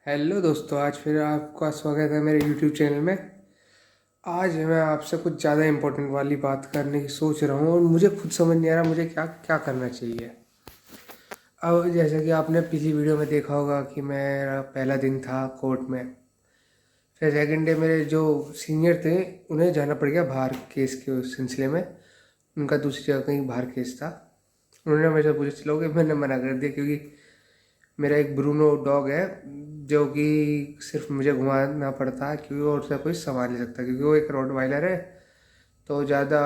Hello दोस्तों, आज फिर आपका स्वागत है मेरे यूट्यूब चैनल में। आज मैं आपसे कुछ ज़्यादा इम्पोर्टेंट वाली बात करने की सोच रहा हूँ और मुझे खुद समझ नहीं आ रहा मुझे क्या क्या करना चाहिए। अब जैसे कि आपने पिछली वीडियो में देखा होगा कि मेरा पहला दिन था कोर्ट में। फिर सेकेंड डे मेरे जो सीनियर थे उन्हें जाना पड़ गया बाहर केस के उस सिलसिले में। उनका दूसरी जगह कहीं बाहर केस था। उन्होंने मेरे से पूछा चलोगे, मैंने मना कर दिया क्योंकि मेरा एक ब्रूनो डॉग है जो कि सिर्फ मुझे घुमाना पड़ता है क्योंकि और से कोई संभाल नहीं सकता, क्योंकि वो एक रॉटवाइलर है तो ज़्यादा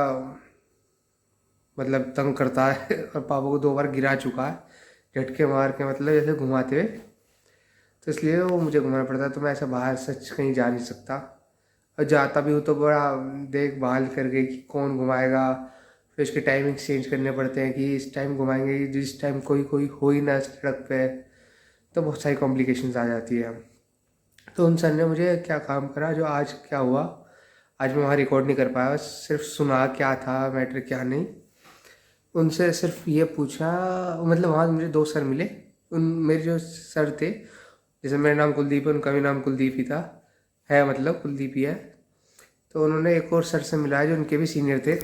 मतलब तंग करता है और पापा को 2 बार गिरा चुका है झटके मार के, मतलब जैसे घुमाते हुए। तो इसलिए वो मुझे घुमाना पड़ता है, तो मैं ऐसा बाहर सच कहीं जा नहीं सकता। और जाता भी हूँ तो बड़ा देखभाल करके कि कौन घुमाएगा। फिर उसके टाइमिंग चेंज करने पड़ते हैं कि इस टाइम घुमाएंगे, जिस टाइम कोई कोई हो ही ना सड़क पे। तो बहुत सारी कॉम्प्लिकेशंस आ जाती है। तो उन सर ने मुझे क्या काम करा, जो आज क्या हुआ आज मैं वहाँ रिकॉर्ड नहीं कर पाया, सिर्फ सुना क्या था मैटर क्या नहीं। उनसे सिर्फ ये पूछा, मतलब वहाँ मुझे 2 सर मिले। उन मेरे जो सर थे, जैसे मेरा नाम कुलदीप है, उनका भी नाम कुलदीप ही था, है मतलब कुलदीप ही है। तो उन्होंने एक और सर से मिलाया जो उनके भी सीनियर थे।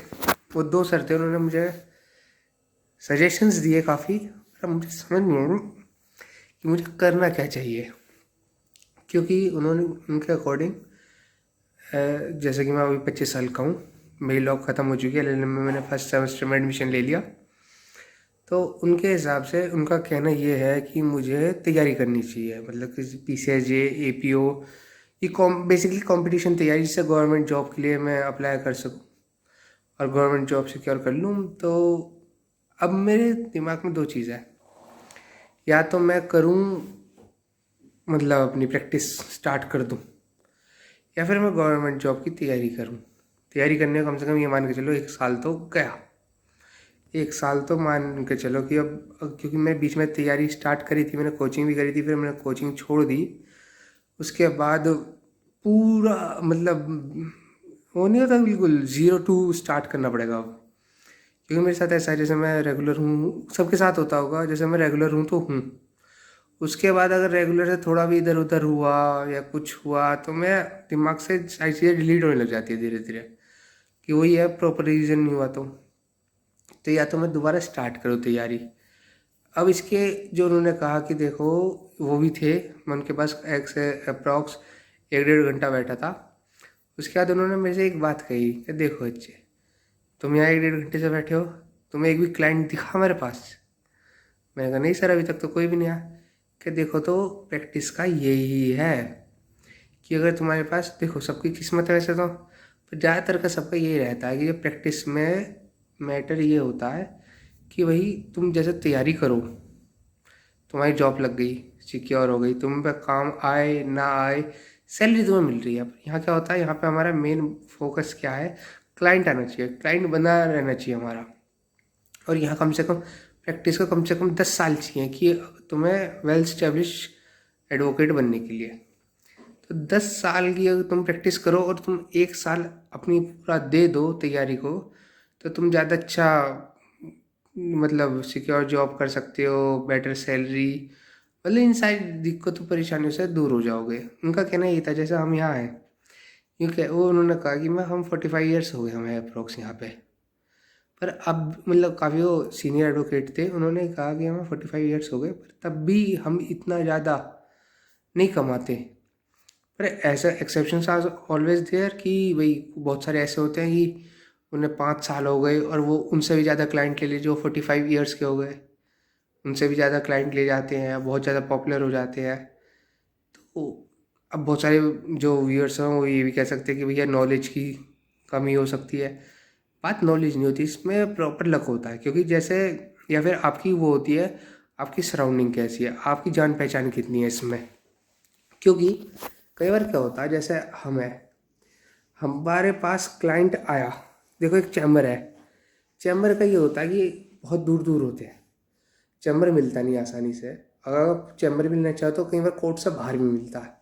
वो 2 सर थे, उन्होंने मुझे सजेशंस दिए काफ़ी, पर मुझे समझ नहीं आ रहा कि मुझे करना क्या चाहिए। क्योंकि उन्होंने उनके अकॉर्डिंग, जैसे कि मैं अभी 25 साल का हूँ, मेरी लॉ ख़त्म हो चुकी है, एलएलएम में मैंने फर्स्ट सेमेस्टर में एडमिशन ले लिया। तो उनके हिसाब से उनका कहना ये है कि मुझे तैयारी करनी चाहिए, मतलब कि पीसीएसजे, एपीओ, ये बेसिकली कंपटीशन तैयारी, जिससे गवर्नमेंट जॉब के लिए मैं अप्लाई कर सकूँ और गवर्नमेंट जॉब सिक्योर कर लूँ। तो अब मेरे दिमाग में 2 चीज़ है, या तो मैं करूँ, मतलब अपनी प्रैक्टिस स्टार्ट कर दूँ, या फिर मैं गवर्नमेंट जॉब की तैयारी करूँ। तैयारी करने का कम से कम ये मान के चलो 1 साल तो गया। 1 साल तो मान के चलो कि अब क्योंकि मैं बीच में तैयारी स्टार्ट करी थी, मैंने कोचिंग भी करी थी, फिर मैंने कोचिंग छोड़ दी। उसके बाद पूरा मतलब वो नहीं होता, बिल्कुल 0 to स्टार्ट करना पड़ेगा अब। क्योंकि मेरे साथ ऐसा है, जैसे मैं रेगुलर हूँ, सबके साथ होता होगा, जैसे मैं रेगुलर हूँ तो हूँ, उसके बाद अगर रेगुलर से थोड़ा भी इधर उधर हुआ या कुछ हुआ तो मैं दिमाग से सारी चीज़ें डिलीट होने लग जाती है धीरे धीरे, कि वही है प्रॉपर रीजन नहीं हुआ तो या तो मैं दोबारा स्टार्ट करूँ तैयारी। अब इसके जो उन्होंने कहा कि देखो, वो भी थे, मैं उनके पास एक से अप्रॉक्स 1-1.5 घंटा बैठा था। उसके बाद उन्होंने मेरे से एक बात कही कि देखो बच्चे, तुम यहाँ 1-1.5 घंटे से बैठे हो, तुम्हें एक भी क्लाइंट दिखा मेरे पास? मैंने कहा नहीं सर, अभी तक तो कोई भी नहीं आया। कि देखो, तो प्रैक्टिस का यही है कि अगर तुम्हारे पास, देखो सबकी किस्मत है वैसे तो, पर ज़्यादातर का सबका यही रहता है कि ये प्रैक्टिस में मैटर ये होता है कि भाई तुम जैसे तैयारी करो, तुम्हारी जॉब लग गई, सिक्योर हो गई, तुम पे काम आए ना आए, सैलरी तुम्हें मिल रही है। अब यहाँ क्या होता है, यहाँ पे हमारा मेन फोकस क्या है, क्लाइंट आना चाहिए, क्लाइंट बना रहना चाहिए हमारा। और यहाँ कम से कम प्रैक्टिस को कम से कम 10 साल चाहिए कि तुम्हें वेल स्टेब्लिश एडवोकेट बनने के लिए। तो 10 साल की अगर तुम प्रैक्टिस करो और तुम 1 साल अपनी पूरा दे दो तैयारी को, तो तुम ज़्यादा अच्छा मतलब सिक्योर जॉब कर सकते हो, बेटर सैलरी, मतलब इन सारी दिक्कतों परेशानियों से दूर हो जाओगे। उनका कहना ये था, जैसे हम यहाँ हैं, क्योंकि वो उन्होंने कहा कि मैं हम 45 ईयर्स हो गए हमें अप्रोक्स यहाँ पे। पर अब मतलब काफ़ी वो सीनियर एडवोकेट थे, उन्होंने कहा कि हमें 45 ईयर्स हो गए, पर तब भी हम इतना ज़्यादा नहीं कमाते। पर ऐसा एक्सेप्शंस आर ऑलवेज देयर कि भाई बहुत सारे ऐसे होते हैं कि उन्हें 5 साल हो गए और वो उनसे भी ज़्यादा क्लाइंट ले लिए, जो 45 ईयर्स के हो गए, उनसे भी ज़्यादा क्लाइंट ले जाते हैं, बहुत ज़्यादा पॉपुलर हो जाते हैं। तो अब बहुत सारे जो व्यूअर्स हैं वो ये भी कह सकते हैं कि भैया नॉलेज की कमी हो सकती है। बात नॉलेज नहीं होती, इसमें प्रॉपर लक होता है, क्योंकि जैसे, या फिर आपकी वो होती है, आपकी सराउंडिंग कैसी है, आपकी जान पहचान कितनी है इसमें। क्योंकि कई बार क्या होता है, जैसे हमारे पास क्लाइंट आया, देखो एक चैम्बर है, चैम्बर का ये होता है कि बहुत दूर दूर होते हैं, चैम्बर मिलता नहीं आसानी से। अगर आप चैम्बर मिलना चाहो तो कई बार कोर्ट से बाहर भी मिलता है।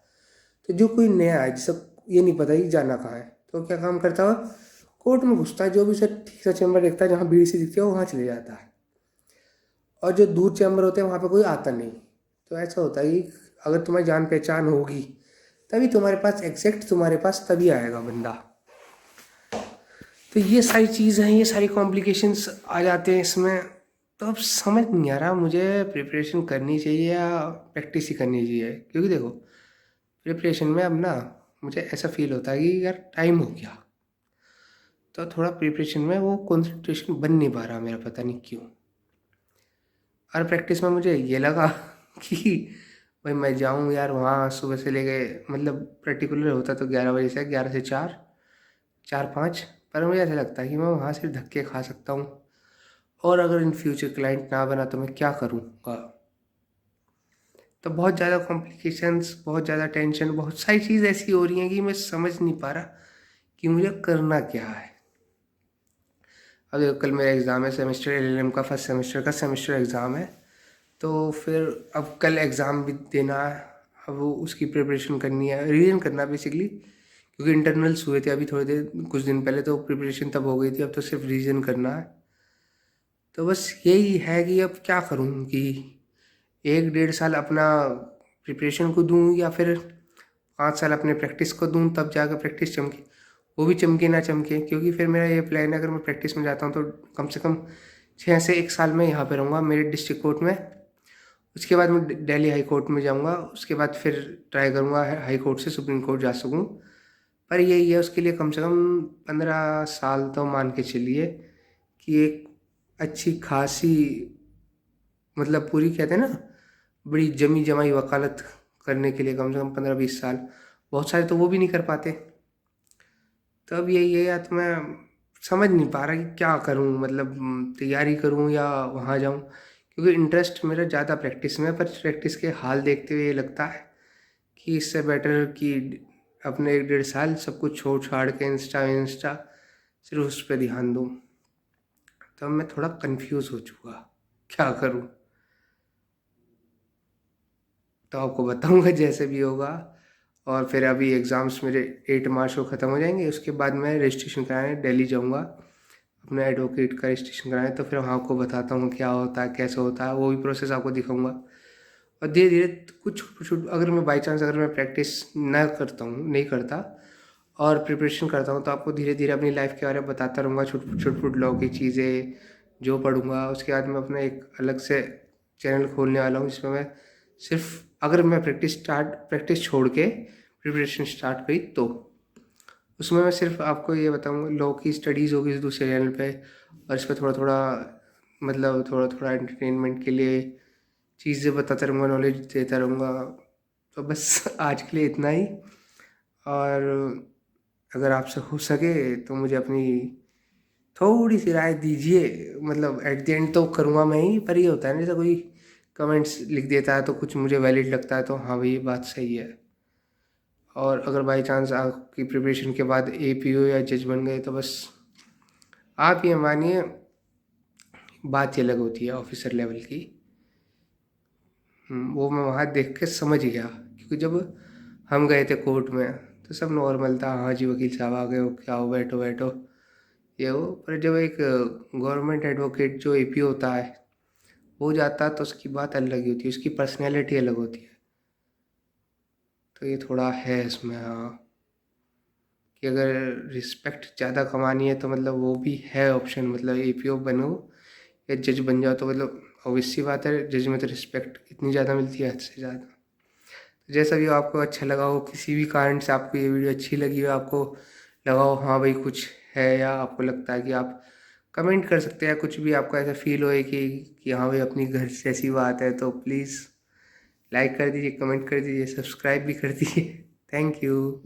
तो जो कोई नया है, जिसे ये नहीं पता कि जाना कहाँ है, तो क्या काम करता है, कोर्ट में घुसता है, जो भी उसे ठीक सा चैम्बर देखता है जहाँ भीड़ सी दिखती है वो वहाँ चले जाता है। और जो दूर चैम्बर होते हैं वहाँ पे कोई आता नहीं। तो ऐसा होता है कि अगर तुम्हारी जान पहचान होगी तभी तुम्हारे पास एग्जैक्ट तुम्हारे पास तभी आएगा बंदा। तो ये सारी चीज़ हैं, ये सारी कॉम्प्लिकेशंस आ जाते हैं इसमें। तो अब समझ नहीं आ रहा मुझे प्रिपरेशन करनी चाहिए या प्रैक्टिस ही करनी चाहिए, क्योंकि देखो प्रिपरेशन में अब ना मुझे ऐसा फील होता है कि यार टाइम हो गया, तो थोड़ा प्रिपरेशन में वो कंसंट्रेशन बन नहीं पा रहा मेरा, पता नहीं क्यों। और प्रैक्टिस में मुझे ये लगा कि भाई मैं जाऊँ यार वहाँ सुबह से लेके, मतलब पर्टिकुलर होता तो 11 बजे से, 11 से 4, 4-5, पर मुझे ऐसा लगता है कि मैं वहाँ से धक्के खा सकता हूँ, और अगर इन फ्यूचर क्लाइंट ना बना तो मैं क्या करूँगा। तो बहुत ज़्यादा कॉम्प्लिकेशंस, बहुत ज़्यादा टेंशन, बहुत सारी चीज़ ऐसी हो रही हैं कि मैं समझ नहीं पा रहा कि मुझे करना क्या है। अब देखो कल मेरा एग्ज़ाम है, सेमेस्टर एलएलएम का फर्स्ट सेमेस्टर का सेमेस्टर एग्ज़ाम है। तो फिर अब कल एग्ज़ाम भी देना है, अब वो उसकी प्रिपरेशन करनी है, रिवीजन करना बेसिकली, क्योंकि इंटरनल्स हुए थे अभी थोड़ी देर कुछ दिन पहले, तो प्रिपरेशन तब हो गई थी, अब तो सिर्फ रिवीजन करना है। तो बस यही है कि अब क्या करूँ कि 1-1.5 साल अपना प्रिपरेशन को दूँ या फिर 5 साल अपने प्रैक्टिस को दूँ, तब जाकर प्रैक्टिस चमके, वो भी चमके ना चमके। क्योंकि फिर मेरा ये प्लान है, अगर मैं प्रैक्टिस में जाता हूँ तो कम से कम 6 से 1 साल में यहाँ पे रहूँगा मेरे डिस्ट्रिक्ट कोर्ट में। उसके बाद मैं दिल्ली हाई कोर्ट में जाऊँगा, उसके बाद फिर ट्राई करूँगा हाई कोर्ट से सुप्रीम कोर्ट जा सकूँ। पर यही है, उसके लिए कम से कम 15 साल तो मान के चलिए कि एक अच्छी खासी, मतलब पूरी कहते हैं ना, बड़ी जमी जमाई वकालत करने के लिए कम से कम 15-20 साल, बहुत सारे तो वो भी नहीं कर पाते। तो अब यही है, या तो मैं समझ नहीं पा रहा कि क्या करूं, मतलब तैयारी करूं या वहां जाऊं, क्योंकि इंटरेस्ट मेरा ज़्यादा प्रैक्टिस में है, पर प्रैक्टिस के हाल देखते हुए ये लगता है कि इससे बेटर कि अपने 1-1.5 साल सब कुछ छोड़ छाड़ के इंस्टा इंस्टा सिर्फ उस पर ध्यान दूँ। तो अब मैं थोड़ा कंफ्यूज हो चुका, क्या करूँ। तो आपको बताऊंगा जैसे भी होगा। और फिर अभी एग्ज़ाम्स मेरे 8 मार्च को ख़त्म हो जाएंगे, उसके बाद मैं रजिस्ट्रेशन कराने दिल्ली जाऊंगा, अपने एडवोकेट का रजिस्ट्रेशन कराने। तो फिर वहाँ आपको बताता हूँ क्या होता है, कैसे होता है, वो भी प्रोसेस आपको दिखाऊंगा। और धीरे धीरे कुछ कुछ, अगर मैं बाई चांस अगर मैं प्रैक्टिस ना करता हूँ, नहीं करता और प्रिपरेशन करता हूँ, तो आपको धीरे धीरे अपनी लाइफ के बारे में बताता रहूँगा, छोट छोट लॉ की चीज़ें जो पढ़ूँगा। उसके बाद मैं अपना एक अलग से चैनल खोलने वाला हूँ, जिसमें मैं सिर्फ, अगर मैं प्रैक्टिस छोड़ के प्रिपरेशन स्टार्ट करी तो उसमें मैं सिर्फ आपको ये बताऊँगा, लॉ की स्टडीज़ होगी इस दूसरे चैनल पे, और इस पर थोड़ा थोड़ा, मतलब थोड़ा थोड़ा एंटरटेनमेंट के लिए चीज़ें बताता रहूँगा, नॉलेज देता रहूँगा। तो बस आज के लिए इतना ही। और अगर आपसे हो सके तो मुझे अपनी थोड़ी सी राय दीजिए, मतलब एट द एंड तो करूँगा मैं ही, पर ये होता है ना, जैसे कोई कमेंट्स लिख देता है तो कुछ मुझे वैलिड लगता है, तो हाँ भाई ये बात सही है। और अगर बाई चांस आपकी प्रिपरेशन के बाद एपीओ या जज बन गए, तो बस आप ये मानिए बात ही अलग होती है ऑफिसर लेवल की। वो मैं वहाँ देख के समझ गया, क्योंकि जब हम गए थे कोर्ट में तो सब नॉर्मल था, हाँ जी वकील साहब आ गए हो, क्या हो, बैठो बैठो, ये वो। पर जब एक गवर्नमेंट एडवोकेट जो एपीओ होता है वो जाता है, तो उसकी बात अलग ही होती है, उसकी पर्सनैलिटी अलग होती है। तो ये थोड़ा है इसमें, हाँ, कि अगर रिस्पेक्ट ज़्यादा कमानी है तो मतलब वो भी है ऑप्शन, मतलब एपीओ बनो या जज बन जाओ, तो मतलब ऑब्वियस सी बात है, जज में तो रिस्पेक्ट इतनी ज़्यादा मिलती है, हद से ज़्यादा। तो जैसा भी हो, आपको अच्छा लगा हो, किसी भी कारण से आपको ये वीडियो अच्छी लगी हो, आपको लगा हो हाँ भाई कुछ है, या आपको लगता है कि आप कमेंट कर सकते हैं, कुछ भी आपको ऐसा फील होए कि हाँ भाई अपनी घर जैसी बात है, तो प्लीज़ लाइक कर दीजिए, कमेंट कर दीजिए, सब्सक्राइब भी कर दीजिए। Thank you.